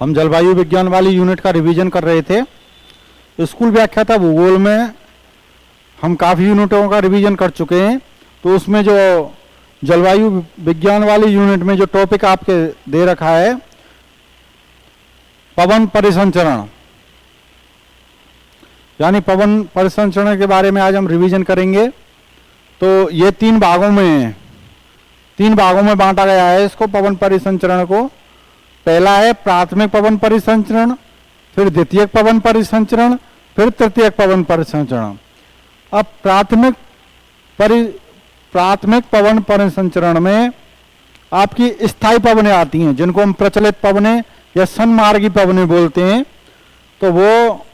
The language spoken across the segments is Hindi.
हम जलवायु विज्ञान वाली यूनिट का रिवीजन कर रहे थे। स्कूल व्याख्याता भूगोल में हम काफ़ी यूनिटों का रिवीजन कर चुके हैं, तो उसमें जो जलवायु विज्ञान वाली यूनिट में जो टॉपिक आपके दे रखा है पवन परिसंचरण, यानी पवन परिसंचरण के बारे में आज हम रिवीजन करेंगे। तो ये तीन भागों में बांटा गया है इसको, पवन परिसंचरण को। पहला है प्राथमिक पवन परिसंचरण, फिर द्वितीयक पवन परिसंचरण, फिर तृतीयक पवन परिसंचरण। अब प्राथमिक पवन परिसंचरण में आपकी स्थायी पवनें आती हैं, जिनको हम प्रचलित पवनें या सन्मार्गी पवनें बोलते हैं। तो वो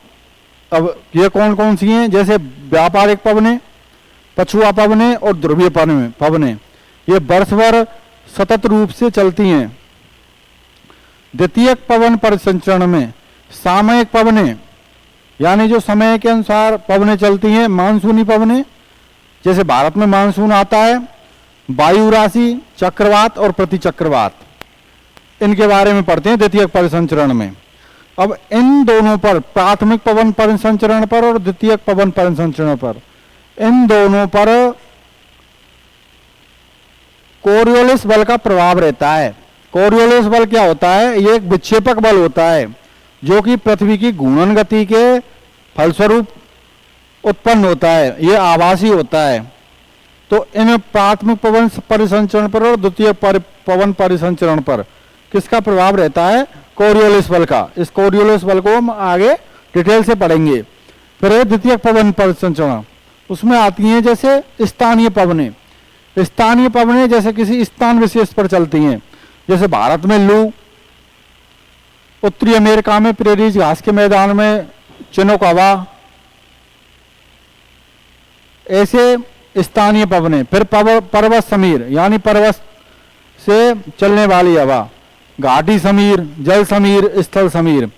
अब ये कौन कौन सी हैं, जैसे व्यापारिक पवनें, पछुआ पवनें और ध्रुवीय पवनें, ये वर्ष भर सतत रूप से चलती हैं। द्वितीयक पवन परिसंचरण में सामयिक पवनें, यानी जो समय के अनुसार पवनें चलती हैं, मानसूनी पवनें, जैसे भारत में मानसून आता है, वायु राशि, चक्रवात और प्रतिचक्रवात, इनके बारे में पढ़ते हैं द्वितीयक परिसंचरण में। अब इन दोनों पर, प्राथमिक पवन परिसंचरण पर और द्वितीयक पवन परिसंचरण पर, इन दोनों पर कोरियोलिस बल का प्रभाव रहता है। कोरियोलिस बल क्या होता है? ये एक विक्षेपक बल होता है जो कि पृथ्वी की घूर्णन गति के फलस्वरूप उत्पन्न होता है, ये आभासी होता है। तो इन प्राथमिक पवन परिसंचरण पर और द्वितीय पवन परिसंचरण पर किसका प्रभाव रहता है? कोरियोलिस बल का। इस कोरियोलिस बल को हम आगे डिटेल से पढ़ेंगे। फिर द्वितीय पवन परिसंचरण, उसमें आती हैं जैसे स्थानीय पवनें। स्थानीय पवनें जैसे किसी स्थान विशेष पर चलती हैं, जैसे भारत में लू, उत्तरी अमेरिका में प्रेरीज घास के मैदान में चिनोक हवा, ऐसे स्थानीय पवनें। फिर पर्वत समीर, यानी पर्वत से चलने वाली हवा, घाटी समीर, जल समीर, स्थल समीर,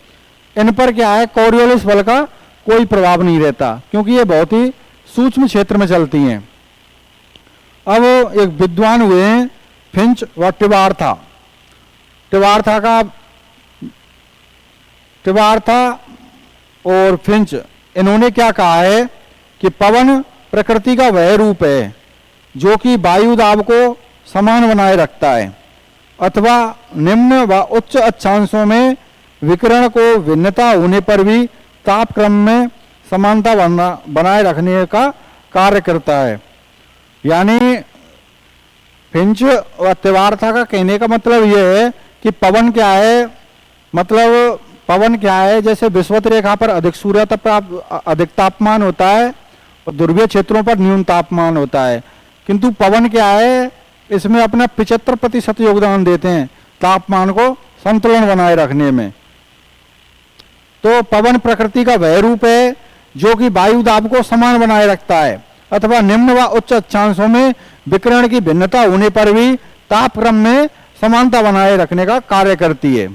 इन पर क्या है? कोरियोलिस बल का कोई प्रभाव नहीं रहता, क्योंकि ये बहुत ही सूक्ष्म क्षेत्र में चलती हैं। अब एक विद्वान हुए हैं फिंच व टिवार्था और फिंच, इन्होंने क्या कहा है कि पवन प्रकृति का वह रूप है जो कि वायु दाब को समान बनाए रखता है, अथवा निम्न व उच्च अक्षांशों में विकिरण को भिन्नता होने पर भी तापक्रम में समानता बनाए रखने का कार्य करता है। यानी फिंच व टिवार्था का कहने का मतलब यह है कि पवन क्या है, मतलब पवन क्या है, जैसे विषुवत रेखा पर अधिक तापमान होता है और ध्रुवीय क्षेत्रों पर न्यून तापमान होता है, किंतु पवन क्या है, इसमें अपना 75% योगदान देते हैं तापमान को संतुलन बनाए रखने में। तो पवन प्रकृति का वह रूप है जो कि वायु दाब को समान बनाए रखता है, अथवा निम्न व उच्च अक्षांशों में विकिरण की भिन्नता होने पर भी तापक्रम में समानता बनाए रखने का कार्य करती है।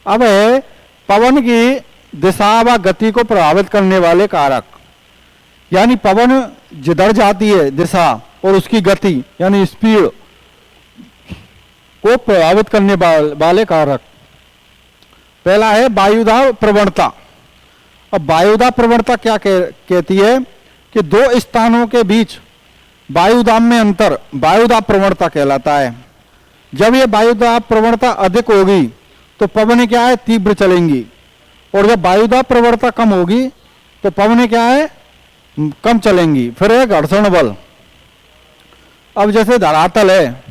अब है पवन की दिशा व गति को प्रभावित करने वाले कारक, यानी पवन जिधर जाती है दिशा और उसकी गति यानी स्पीड को प्रभावित करने वाले कारक। पहला है वायुदाब प्रवणता। अब वायुदाब प्रवणता क्या कहती है कि दो स्थानों के बीच वायुदाब में अंतर वायुदाब प्रवणता कहलाता है। जब ये वायुदाब प्रवणता अधिक होगी तो पवनें क्या है? तीव्र चलेंगी, और जब वायुदाब प्रवणता कम होगी तो पवनें क्या है? कम चलेंगी। फिर है घर्षण बल। अब जैसे धरातल है,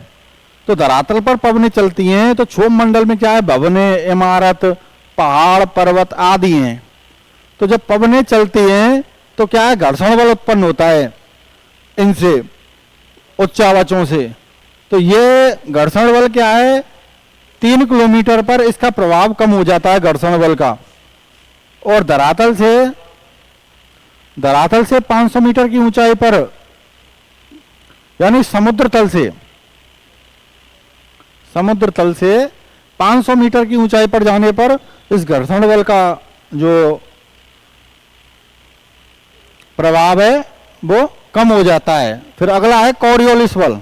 तो धरातल पर पवनें चलती हैं, तो क्षोभ मंडल में क्या है? भवनें, इमारत, पहाड़, पर्वत आदि हैं। तो जब पवनें चलती हैं तो क्या है? घर्षण बल उत्पन्न होता है इनसे, उच्चावचों से। तो ये घर्षण बल क्या है? 3 किलोमीटर पर इसका प्रभाव कम हो जाता है घर्षण बल का, और धरातल से 500 मीटर की ऊंचाई पर, यानी समुद्र तल से 500 मीटर की ऊंचाई पर जाने पर इस घर्षण बल का जो प्रभाव है वो कम हो जाता है। फिर अगला है कोरियोलिस बल।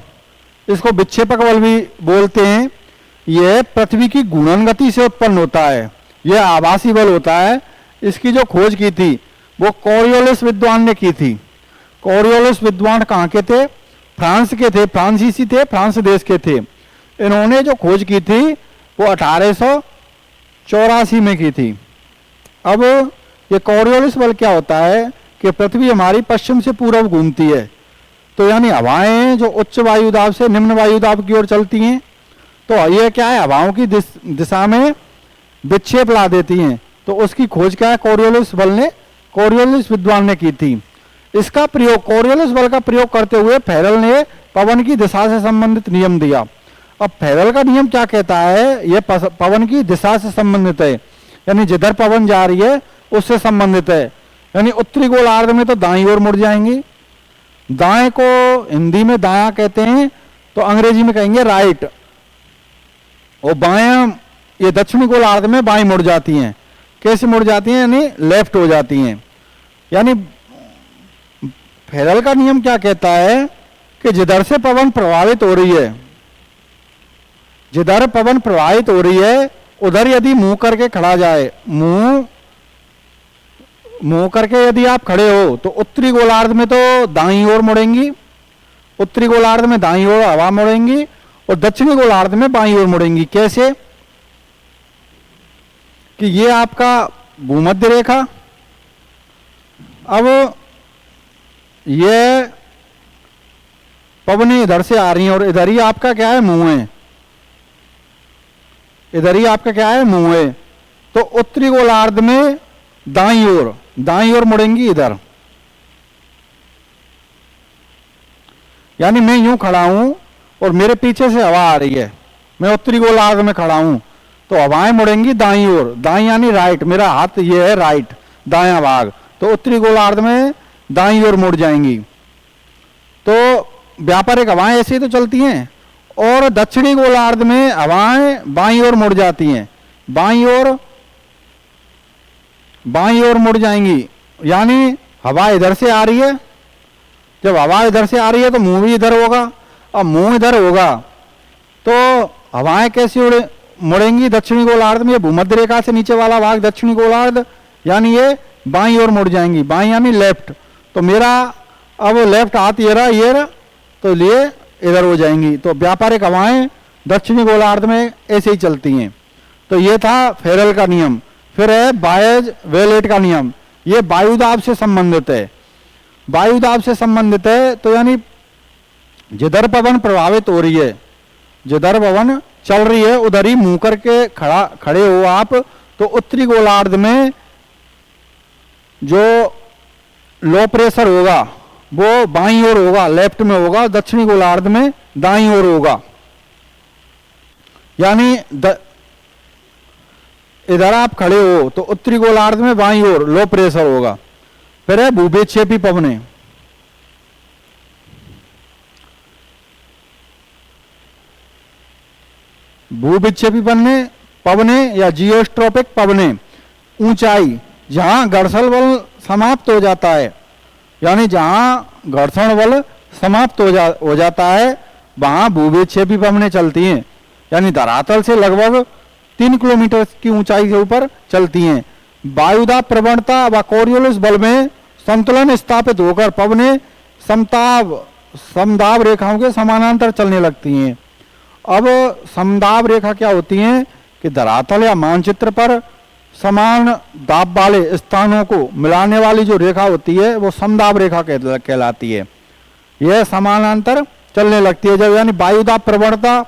इसको विक्षेपक बल भी बोलते हैं। यह पृथ्वी की घूर्णन गति से उत्पन्न होता है, यह आभासी बल होता है। इसकी जो खोज की थी वो कोरियोलिस विद्वान ने की थी। कोरियोलिस विद्वान कहाँ के थे? फ्रांस के थे, फ्रांसीसी थे, फ्रांस देश के थे। इन्होंने जो खोज की थी वो 1884 में की थी। अब ये कोरियोलिस बल क्या होता है कि पृथ्वी हमारी पश्चिम से पूर्व घूमती है, तो यानी हवाएं जो उच्च वायुदाब से निम्न वायुदाब की ओर चलती हैं, तो ये क्या है, हवाओं की दिशा में विक्षेप ला देती हैं। तो उसकी खोज क्या है, कोरियोलिस बल ने, कोरियोलिस विद्वान ने की थी। इसका प्रयोग, कोरियोलिस बल का प्रयोग करते हुए फेरल ने पवन की दिशा से संबंधित नियम दिया। अब फेरल का नियम क्या कहता है, यह पवन की दिशा से संबंधित है, यानी जिधर पवन जा रही है उससे संबंधित है। यानी उत्तरी गोलार्ध में तो दाईं ओर मुड़ जाएंगी। दाएं को हिंदी में दायां कहते हैं, तो अंग्रेजी में कहेंगे राइट। और बायां ये दक्षिणी गोलार्ध में बाएं मुड़ जाती हैं। कैसे मुड़ जाती हैं, यानी लेफ्ट हो जाती हैं। यानी फेरल का नियम क्या कहता है कि जिधर से पवन प्रभावित हो रही है, जिधर पवन प्रभावित हो रही है उधर यदि मुंह करके खड़ा जाए, मुंह करके यदि आप खड़े हो तो उत्तरी गोलार्ध में तो दाईं ओर मुड़ेंगी, उत्तरी गोलार्ध में दाईं ओर हवा मुड़ेंगी और दक्षिणी गोलार्ध में बाईं ओर मुड़ेंगी। कैसे कि ये आपका भूमध्य रेखा, अब ये पवनें इधर से आ रही हैं और इधर ही आपका क्या है, मुंह है, इधर ही आपका क्या है, मुंह है। तो उत्तरी गोलार्ध में दाईं ओर मुड़ेंगी इधर। यानी मैं यूं खड़ा हूं और मेरे पीछे से हवा आ रही है, मैं उत्तरी गोलार्ध में खड़ा हूं, तो हवाएं मुड़ेंगी दाईं ओर। दाईं यानी राइट, मेरा हाथ ये है राइट, दायां भाग, तो उत्तरी गोलार्ध में दाईं ओर मुड़ जाएंगी। तो व्यापारिक हवाएं ऐसे तो चलती हैं। और दक्षिणी गोलार्ध में हवाएं बाईं ओर मुड़ जाती हैं, बाईं ओर मुड़ जाएंगी। यानी हवा इधर से आ रही है, जब हवा इधर से आ रही है तो मुंह भी इधर होगा। अब मुंह इधर होगा तो हवाएं कैसी मुड़ेंगी दक्षिणी गोलार्ध में, भूमध्य रेखा से नीचे वाला भाग दक्षिणी गोलार्ध, यानी ये बाईं ओर मुड़ जाएंगी। बाईं यानी लेफ्ट, तो मेरा अब लेफ्ट हाथ ये रहा, तो लिए इधर हो जाएंगी। तो व्यापारिक हवाएं दक्षिणी गोलार्ध में ऐसे ही चलती हैं। तो ये था फेरल का नियम। फिर है बायज वेलेट का नियम, ये वायुदाब से संबंधित है। वायुदाब से संबंधित है तो यानी जिधर पवन प्रभावित हो रही है, जिधर पवन चल रही है उधर ही मुंह करके खड़े हो आप, तो उत्तरी गोलार्ध में जो लो प्रेशर होगा वो बाईं ओर होगा, लेफ्ट में होगा, दक्षिणी गोलार्ध में दाईं ओर होगा। यानी इधर आप खड़े हो तो उत्तरी गोलार्ध में बाईं ओर लो प्रेशर होगा। फिर है भूविक्षेपी पवनें, भूविक्षेपी पवनें या जियोस्ट्रोपिक पवनें, ऊंचाई जहां घर्षण बल समाप्त हो जाता है, यानी जहां घर्षण बल समाप्त हो जाता है वहां भूविक्षेपी पवनें चलती हैं। यानी धरातल से लगभग 3 किलोमीटर की ऊंचाई के ऊपर चलती हैं। वायुदाब प्रवणता व कोरियोलिस बल में संतुलन स्थापित होकर पवनें समदाब रेखाओं के समानांतर चलने लगती हैं। अब समदाब रेखा क्या होती है कि धरातल या मानचित्र पर समान दाब वाले स्थानों को मिलाने वाली जो रेखा होती है वो समदाब रेखा कहलाती है। यह समानांतर चलने लगती है जब यानी वायुदाब प्रवणता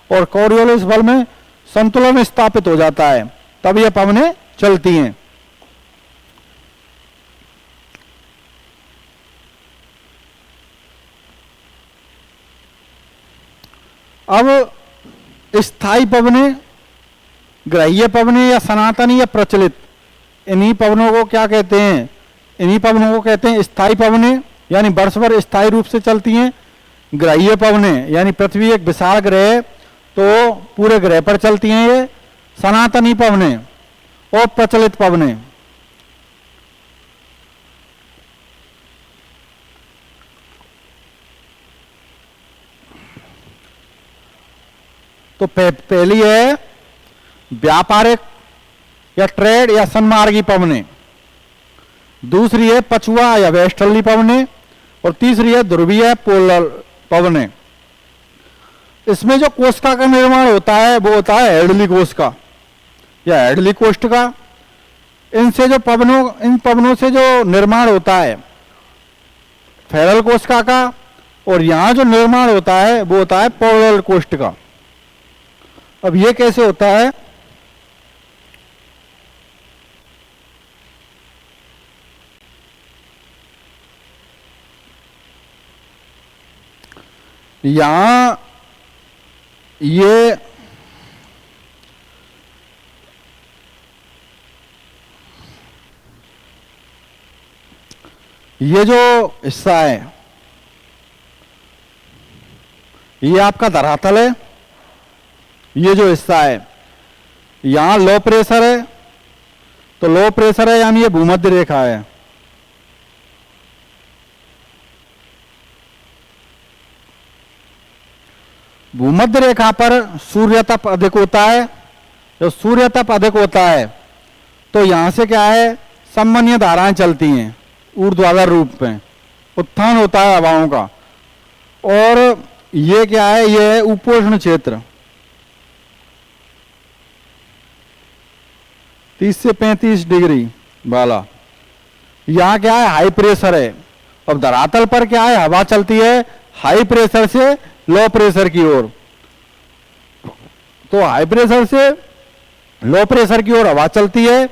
और कोरियोलिस बल में संतुलन स्थापित हो जाता है, तब यह पवनें चलती हैं। अब स्थायी पवनें, ग्राह्य पवनें या सनातनी या प्रचलित, इन्हीं पवनों को क्या कहते हैं, इन्हीं पवनों को कहते हैं स्थायी पवनें, यानी वर्ष भर स्थायी रूप से चलती हैं। ग्राह्य पवनें यानी पृथ्वी एक विशाल ग्रह है तो पूरे ग्रह पर चलती हैं ये। सनातनी पवनें और प्रचलित पवनें। तो पहली है व्यापारिक या ट्रेड या सन्मार्गी पवने, दूसरी है पछुआ या वेस्टर्ली पवने, और तीसरी है ध्रुवीय पोलर पवने। इसमें जो कोशिका का निर्माण होता है वो होता है हेडली कोशिका या हेडली कोष्ठका। इनसे जो इन पवनों से जो निर्माण होता है फेरल कोशिका का, और यहां जो निर्माण होता है वो होता है पोलर कोष्ठका। अब ये कैसे होता है, यहां ये जो हिस्सा है ये आपका धरातल है। ये जो हिस्सा है यहां लो प्रेशर है, तो लो प्रेशर है यानी ये भूमध्य रेखा है। भूमध्य रेखा पर सूर्य तप अधिक होता है। जब सूर्य तप अधिक होता है तो यहां से क्या है, समन्वय धाराएं चलती हैं ऊर्ध्वाधर रूप में, उत्थान होता है हवाओं का। और ये क्या है, ये है उपोष्ण क्षेत्र 30 से 35 डिग्री वाला। यहां क्या है, हाई प्रेशर है। अब धरातल पर क्या है, हवा चलती है हाई प्रेशर से लो प्रेशर की ओर। तो हाई प्रेशर से लो प्रेशर की ओर हवा चलती है।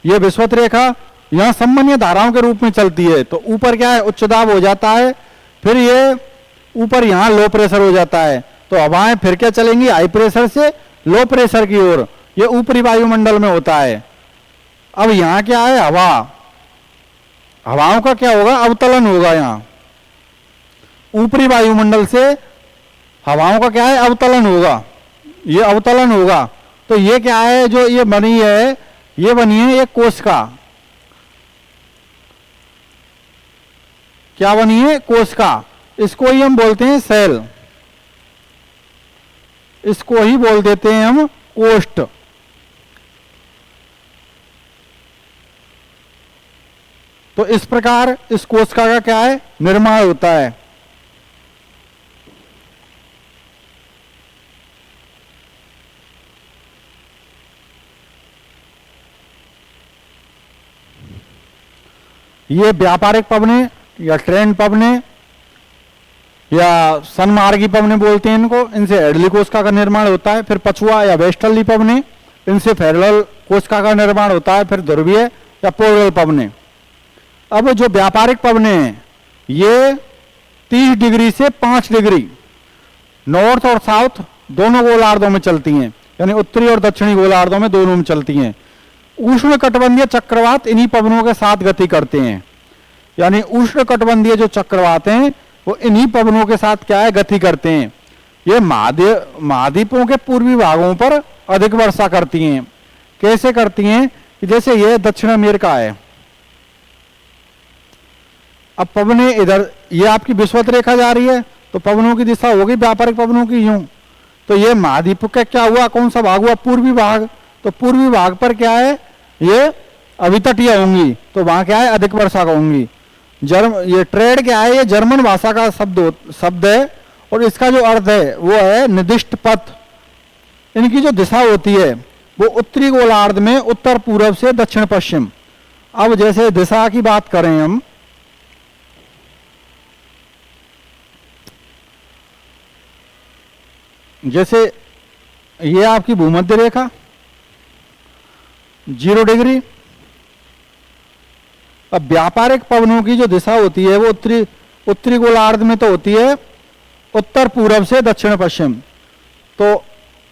यह विषुवत रेखा यहां समन्वय धाराओं के रूप में चलती है। तो ऊपर क्या है, उच्च दाब हो जाता है, फिर ये ऊपर यहां लो प्रेशर हो जाता है। तो हवाएं फिर क्या चलेंगी, हाई प्रेशर से लो प्रेशर की ओर। ये ऊपरी वायुमंडल में होता है। अब यहां क्या है, हवाओं का क्या होगा, अवतलन होगा। यहां ऊपरी वायुमंडल से हवाओं का क्या है, अवतलन होगा। ये अवतलन होगा। तो ये क्या है, जो ये बनी है, ये बनी है एक कोशिका। क्या बनी है, कोशिका। इसको ही हम बोलते हैं सेल, इसको ही बोल देते हैं हम कोष्ठ। तो इस प्रकार इस कोशिका का क्या है, निर्माण होता है। ये व्यापारिक पवने या ट्रेंड पवने या सन्मार्गी पवने बोलते हैं इनको। इनसे हेडली कोशिका का निर्माण होता है। फिर पछुआ या वेस्टर्ली पवने, इनसे फेरल कोशिका का निर्माण होता है। फिर ध्रुवीय या पोलर पवने। अब जो व्यापारिक पवने हैं ये 30 डिग्री से 5 डिग्री नॉर्थ और साउथ दोनों गोलार्धों में चलती हैं, यानी उत्तरी और दक्षिणी गोलार्धों में दोनों में चलती हैं। उष्ण कटिबंधीय चक्रवात इन्हीं पवनों के साथ गति करते हैं। यानी उष्ण कटिबंधीय जो चक्रवात हैं वो इन्हीं पवनों के साथ क्या है, गति करते हैं। ये महाद्वीपों के पूर्वी भागों पर अधिक वर्षा करती हैं। कैसे करती हैं कि जैसे ये दक्षिण अमेरिका है, अब पवने इधर, ये आपकी विषुवत रेखा जा रही है, तो पवनों की दिशा होगी व्यापारिक पवनों की यूं। तो ये महाद्वीप का क्या हुआ, कौन सा भाग हुआ, पूर्वी भाग। तो पूर्वी भाग पर क्या है, ये अभितटीय होंगी, तो वहां क्या है, अधिक वर्षा होंगी। ये ट्रेड क्या है, ये जर्मन भाषा का शब्द है, और इसका जो अर्थ है वो है निर्दिष्ट पथ। इनकी जो दिशा होती है वो उत्तरी गोलार्ध में उत्तर पूर्व से दक्षिण पश्चिम। अब जैसे दिशा की बात करें हम, जैसे ये आपकी भूमध्य रेखा 0 डिग्री। अब व्यापारिक पवनों की जो दिशा होती है वो उत्तरी गोलार्ध में तो होती है उत्तर पूर्व से दक्षिण पश्चिम। तो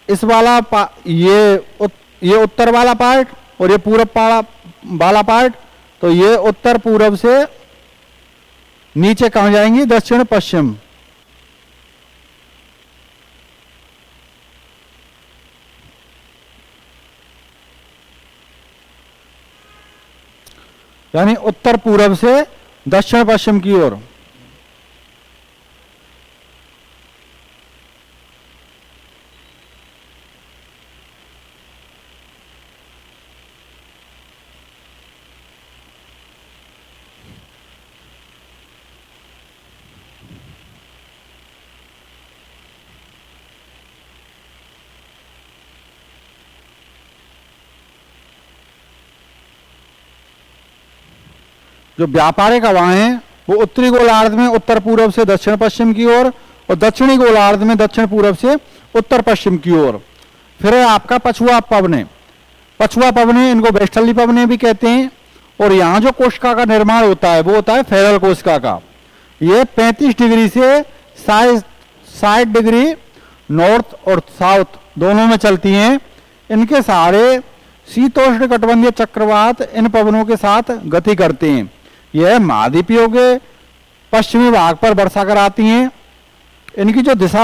इस वाला ये उत्तर वाला पार्ट और ये पूरब वाला पार्ट, तो ये उत्तर पूर्व से नीचे कहां जाएंगी, दक्षिण पश्चिम। यानी उत्तर पूर्व से दक्षिण पश्चिम की ओर। जो व्यापारिक हवाएं हैं वो उत्तरी गोलार्ध में उत्तर पूर्व से दक्षिण पश्चिम की ओर और दक्षिणी गोलार्ध में दक्षिण पूर्व से उत्तर पश्चिम की ओर। फिर है आपका पछुआ पवने। पछुआ पवने, इनको वेस्टर्ली पवने भी कहते हैं। और यहाँ जो कोशिका का निर्माण होता है वो होता है फेरल कोशिका का। ये 35 डिग्री से 60 डिग्री नॉर्थ और साउथ दोनों में चलती हैं। इनके सहारे शीतोष्ण कटिबंधीय चक्रवात इन पवनों के साथ गति करते हैं। यह महाद्वीपीय के पश्चिमी भाग पर वर्षा कराती हैं। इनकी जो दिशा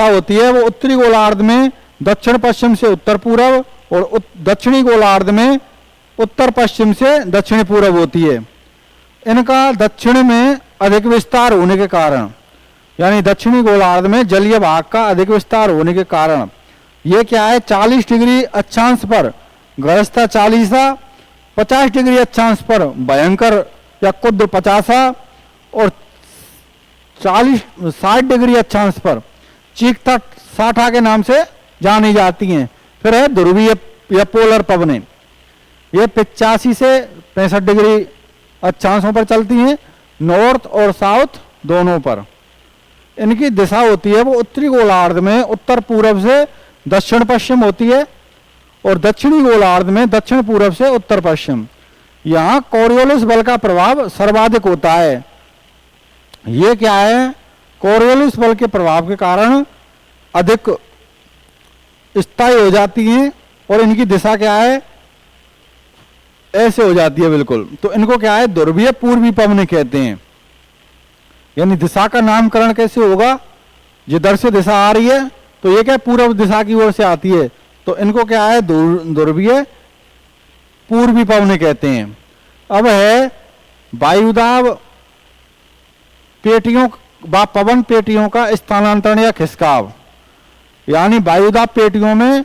होती है वो उत्तरी गोलार्ध में दक्षिण पश्चिम से उत्तर पूर्व और दक्षिणी गोलार्ध में उत्तर पश्चिम से दक्षिण पूर्व होती है। इनका दक्षिण में अधिक विस्तार होने के कारण, यानी दक्षिणी गोलार्ध में जलीय भाग का अधिक विस्तार होने के कारण ये क्या है, 40 डिग्री अक्षांश पर गरजता 40, 50 डिग्री अक्षांश पर भयंकर या कुद्र 50 और 60 डिग्री अक्षांश पर चीकता 60 के नाम से जानी जाती हैं। फिर है ध्रुवीय या पोलर पवने। ये 85 से 65 डिग्री अक्षांशों पर चलती हैं, नॉर्थ और साउथ दोनों पर। इनकी दिशा होती है वो उत्तरी गोलार्ध में उत्तर पूर्व से दक्षिण पश्चिम होती है और दक्षिणी गोलार्ध में दक्षिण पूर्व से उत्तर पश्चिम। यहाँ कोरियोलिस बल का प्रभाव सर्वाधिक होता है। ये क्या है, कोरियोलिस बल के प्रभाव के कारण अधिक स्थायी हो जाती हैं और इनकी दिशा क्या है, ऐसे हो जाती है बिल्कुल। तो इनको क्या है, ध्रुवीय पूर्वी पवने कहते हैं। यानी दिशा का नामकरण कैसे होगा, जिधर से दिशा आ रही है तो ये क्या पूर्व दिशा की ओर से आती है, तो इनको क्या है, ध्रुवीय पूर्वी पवने कहते हैं। अब है वायुदाब पेटियों व पवन पेटियों का स्थानांतरण या खिसकाव। यानी वायुदाब पेटियों में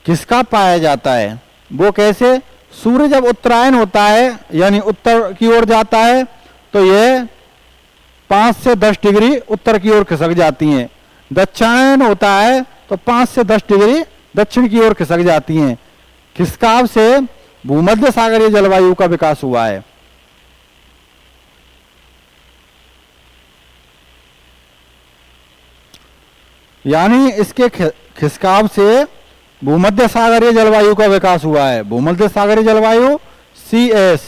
खिसकाव पाया जाता है। वो कैसे, सूर्य जब उत्तरायण होता है यानी उत्तर की ओर जाता है तो ये 5 से 10 डिग्री उत्तर की ओर खिसक जाती हैं। दक्षिणायन होता है तो 5 से 10 डिग्री दक्षिण की ओर खिसक जाती हैं। खिसकाव से भूमध्य सागरीय जलवायु का विकास हुआ है। यानी इसके खिसकाव से भूमध्य सागरीय जलवायु का विकास हुआ है। भूमध्य सागरीय जलवायु CS,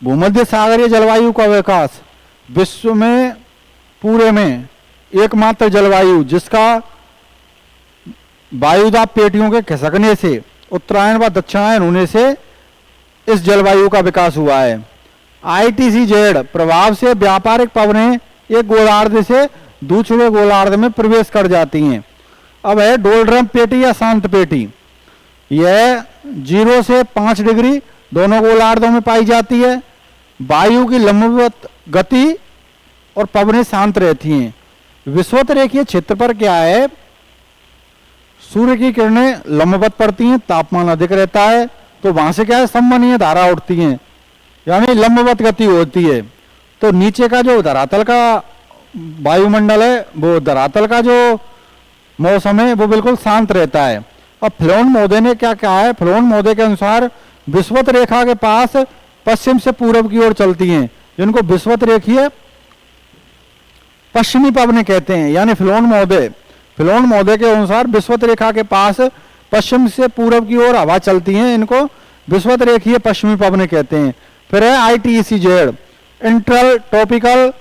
भूमध्य सागरीय जलवायु का विकास विश्व में पूरे में एकमात्र जलवायु जिसका वायुदाब पेटियों के खिसकने से, उत्तरायण व दक्षिणायन होने से इस जलवायु का विकास हुआ है। ITCZ प्रभाव से व्यापारिक पवनें एक गोलार्ध से दूसरे गोलार्ध में प्रवेश कर जाती हैं। अब है डोलड्रम पेटी या शांत पेटी। यह 0 से 5 डिग्री दोनों गोलार्धों में पाई जाती है। वायु की लंबवत गति और पवनें शांत रहती हैं। विषुवत रेखीय क्षेत्र पर क्या है, सूर्य की किरणें लंबवत पड़ती हैं, तापमान अधिक रहता है तो वहां से क्या है, संवहनीय धारा उठती हैं, यानी लंबवत गति होती है। तो नीचे का जो धरातल का वायुमंडल है, वो धरातल का जो मौसम है वो बिल्कुल शांत रहता है। अब फ्लोन महोदय ने क्या कहा है, फ्लोन महोदय के अनुसार विषुवत रेखा के पास पश्चिम से पूर्व की ओर चलती हैं, जिनको विषुवत रेखीय पश्चिमी पवनें कहते हैं। यानी फ्लोन महोदय के अनुसार विषुवत रेखा के पास पश्चिम से पूर्व की ओर हवा चलती हैं, इनको विषुवत रेखीय पश्चिमी पवनें कहते हैं। फिर है ITCZ, inter tropical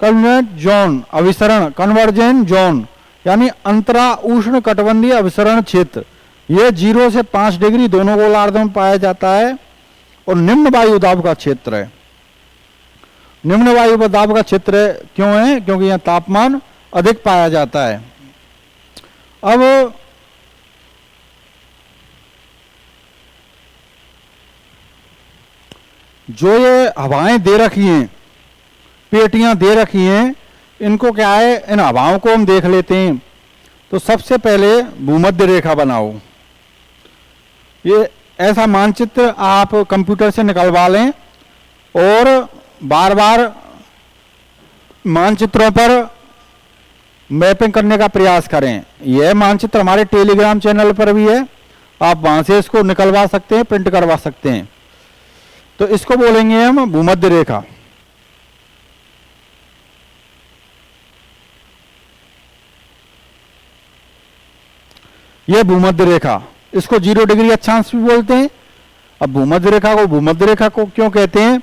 convergent zone, अभिसरण कन्वर्जेंट जोन, यानी अंतरा उष्ण कटिबंधीय अभिसरण क्षेत्र। यह 0 से 5 डिग्री दोनों गोलार्धों में पाया जाता है और निम्न वायु दाब का क्षेत्र है। निम्न वायु दाब का क्षेत्र क्यों है, क्योंकि यहाँ तापमान अधिक पाया जाता है। अब जो ये हवाएं दे रखी हैं, पेटियां दे रखी हैं, इनको क्या है, इन हवाओं को हम देख लेते हैं। तो सबसे पहले भूमध्य रेखा बनाओ। ये ऐसा मानचित्र आप कंप्यूटर से निकलवा लें और बार बार मानचित्रों पर मैपिंग करने का प्रयास करें। यह मानचित्र हमारे टेलीग्राम चैनल पर भी है, आप वहां से इसको निकलवा सकते हैं, प्रिंट करवा सकते हैं। तो इसको बोलेंगे हम भूमध्य रेखा। यह भूमध्य रेखा, इसको 0 डिग्री अक्षांश भी बोलते हैं। अब भूमध्य रेखा को भूमध्य रेखा को क्यों कहते हैं?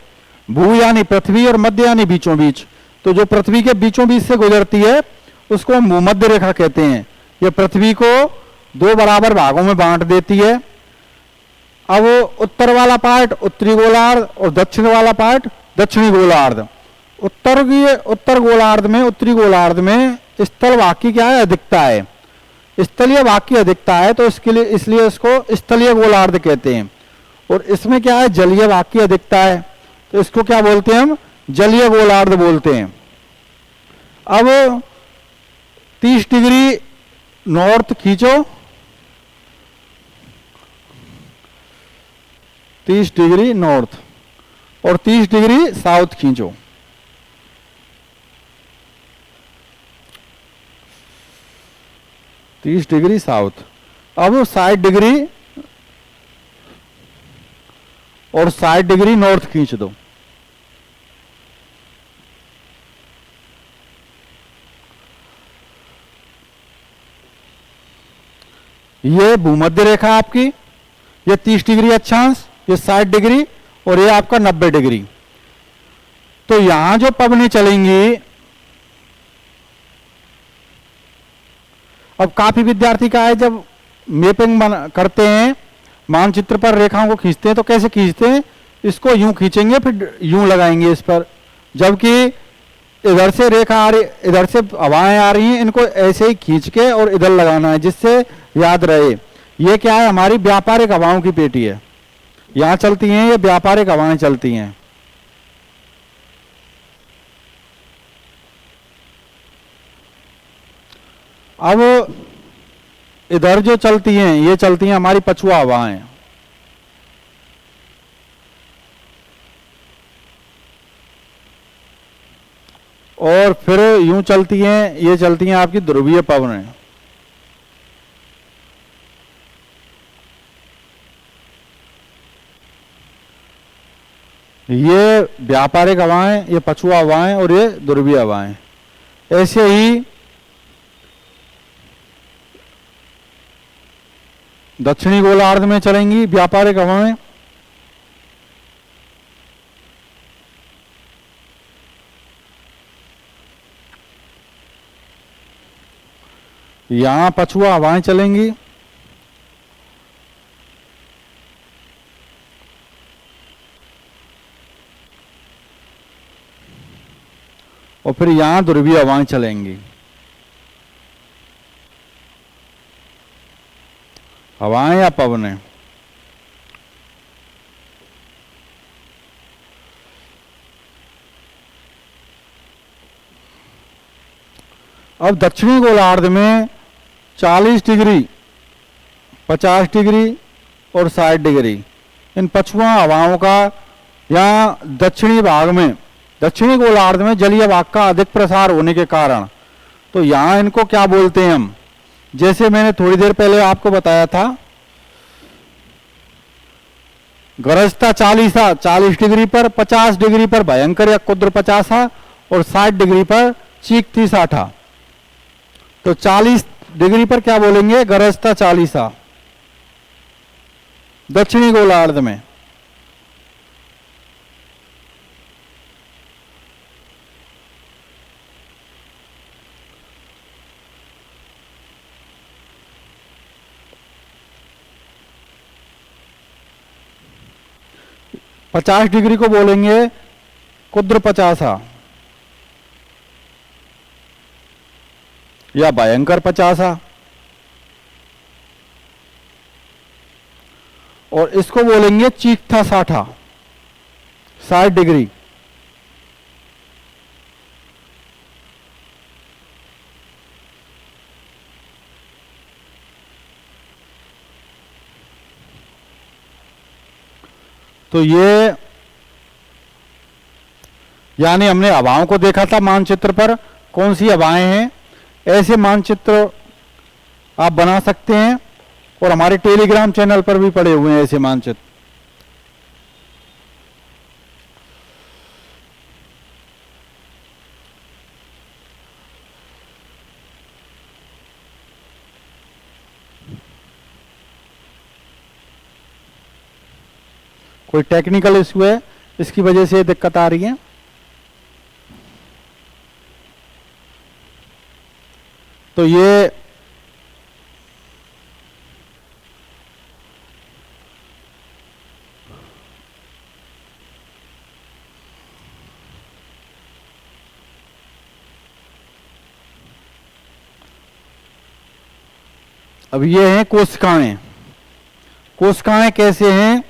भू यानी पृथ्वी और मध्य यानी बीचों बीच, तो जो पृथ्वी के बीचों बीच से गुजरती है उसको हम भूमध्य रेखा कहते हैं। यह पृथ्वी को 2 बराबर भागों में बांट देती है। अब उत्तर वाला पार्ट उत्तरी गोलार्ध और दक्षिण वाला पार्ट दक्षिणी गोलार्ध। उत्तर गोलार्ध में, उत्तरी गोलार्ध में स्थल भाग की क्या है? अधिकता है, स्थलीय भाग की अधिकता है, तो इसके लिए इसलिए इसको स्थलीय गोलार्ध कहते हैं। और इसमें क्या है? जलीय भाग की अधिकता है, तो इसको क्या बोलते हैं हम? जलीय गोलार्ध बोलते हैं। अब 30 डिग्री नॉर्थ खींचो, 30 डिग्री नॉर्थ और 30 डिग्री साउथ खींचो। तीस डिग्री साउथ। अब 60 डिग्री और 60 डिग्री नॉर्थ खींच दो। ये भूमध्य रेखा आपकी, ये 30 डिग्री अक्षांश, ये 60 डिग्री और ये आपका 90 डिग्री। तो यहां जो पवनें चलेंगी, अब काफी विद्यार्थी का है जब मैपिंग करते हैं, मानचित्र पर रेखाओं को खींचते हैं, तो कैसे खींचते हैं? इसको यूं खींचेंगे फिर यूं लगाएंगे इस पर, जबकि इधर से रेखा आ रही, इधर से हवाएं आ रही हैं, इनको ऐसे ही खींच के और इधर लगाना है जिससे याद रहे। ये क्या है? हमारी व्यापारिक हवाओं की पेटी है, यहां चलती हैं, ये व्यापारिक हवाएं चलती हैं। अब इधर जो चलती हैं, ये चलती हैं हमारी पछुआ हवाएं। और फिर यूं चलती हैं, ये चलती हैं आपकी ध्रुवीय पवनें। ये व्यापारिक हवाएं, ये पछुआ हवाएं और ये ध्रुवीय हवाएं। ऐसे ही दक्षिणी गोलार्ध में चलेंगी व्यापारिक हवाएं। यहां पछुआ हवाएं चलेंगी, और फिर यहां ध्रुवीय हवाएं चलेंगी। हवाएं या पवनें? अब दक्षिणी गोलार्ध में 40 डिग्री, 50 डिग्री और 60 डिग्री इन पछुआ हवाओं का यहाँ दक्षिणी भाग में, दक्षिणी गोलार्ध में जलीय भाग का अधिक प्रसार होने के कारण, तो यहाँ इनको क्या बोलते हैं हम? जैसे मैंने थोड़ी देर पहले आपको बताया था, गरजता 40 डिग्री पर, 50 डिग्री पर भयंकर या कुद्र 50 और 60 डिग्री पर चीखती 60। तो 40 डिग्री पर क्या बोलेंगे? गरजता 40 दक्षिणी गोलार्ध में। पचास डिग्री को बोलेंगे कुद्र 50 या भयंकर 50, और इसको बोलेंगे चीखता 60 डिग्री। तो ये यानी हमने हवाओं को देखा था मानचित्र पर, कौन सी हवाएं हैं। ऐसे मानचित्र आप बना सकते हैं और हमारे टेलीग्राम चैनल पर भी पड़े हुए हैं ऐसे मानचित्र। कोई टेक्निकल इशू है, इसकी वजह से दिक्कत आ रही है। तो ये अब ये हैं कोशिकाएं। कोशिकाएं कैसे हैं?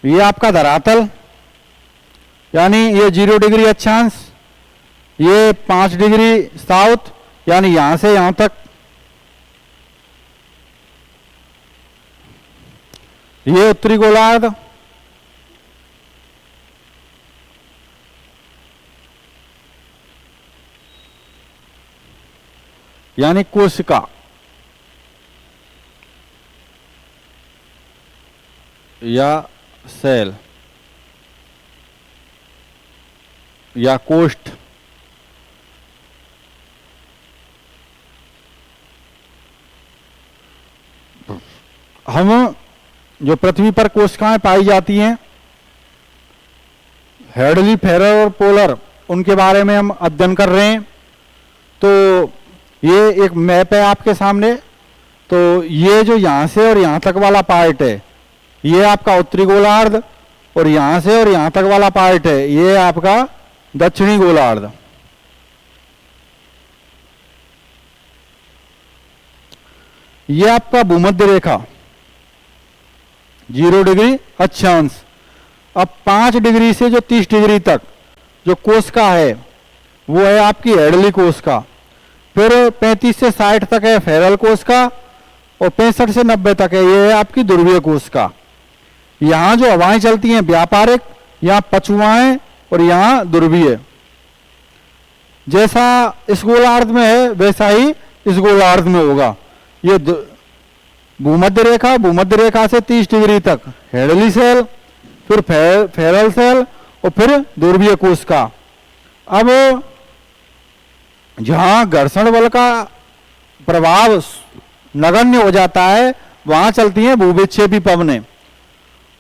ये आपका धरातल, यानी ये 0 डिग्री अक्षांश, ये 5 डिग्री साउथ, यानी यहां से यहां तक, ये उत्तरी गोलार्ध, यानी कोशिका, या सेल या कोष्ठ। हम जो पृथ्वी पर कोशिकाएं पाई जाती हैं, हेडली, फेरर और पोलर, उनके बारे में हम अध्ययन कर रहे हैं। तो ये एक मैप है आपके सामने। तो ये जो यहां से और यहां तक वाला पार्ट है, ये आपका उत्तरी गोलार्ध, और यहां से और यहां तक वाला पार्ट है, ये आपका दक्षिणी गोलार्ध। ये आपका भूमध्य रेखा 0 डिग्री अक्षांश। अब 5 डिग्री से जो 30 डिग्री तक जो कोशिका है वो है आपकी हेडली कोशिका। फिर 35 से 60 तक है फेरल कोशिका, और 65 से 90 तक है ये है आपकी ध्रुवीय कोशिका। यहाँ जो हवाएं चलती हैं व्यापारिक, यहाँ पछुआएं, और यहाँ ध्रुवीय। जैसा इस गोलार्ध में है वैसा ही इस गोलार्ध में होगा। ये भूमध्य रेखा, भूमध्य रेखा से 30 डिग्री तक हेडली सेल, फिर फेरल सेल, और फिर ध्रुवीय कोशिका। अब जहां घर्षण बल का प्रभाव नगण्य हो जाता है वहां चलती हैं भूविक्षेपी पवनें,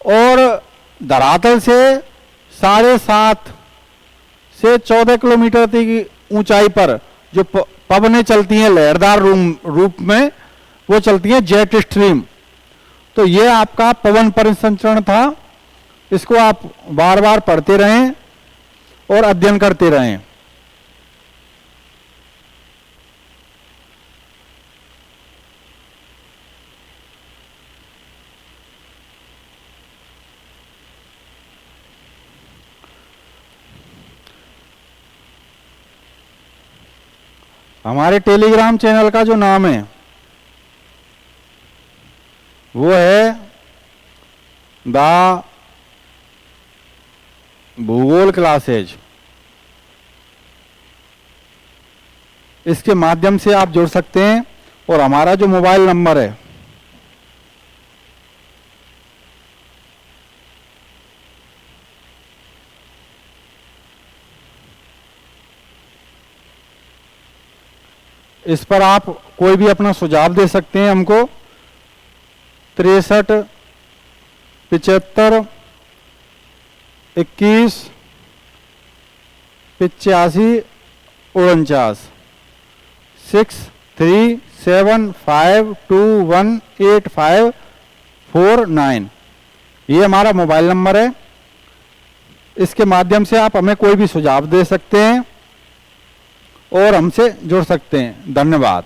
और धरातल से 7.5 से 14 किलोमीटर की ऊंचाई पर जो पवनें चलती हैं लहरदार रूप में, वो चलती हैं जेट स्ट्रीम। तो ये आपका पवन परिसंचरण था। इसको आप बार बार पढ़ते रहें और अध्ययन करते रहें। हमारे टेलीग्राम चैनल का जो नाम है वो है द भूगोल क्लासेज। इसके माध्यम से आप जुड़ सकते हैं। और हमारा जो मोबाइल नंबर है इस पर आप कोई भी अपना सुझाव दे सकते हैं हमको। 63 75 21 85 49 6375218549 ये हमारा मोबाइल नंबर है। इसके माध्यम से आप हमें कोई भी सुझाव दे सकते हैं और हमसे जुड़ सकते हैं। धन्यवाद।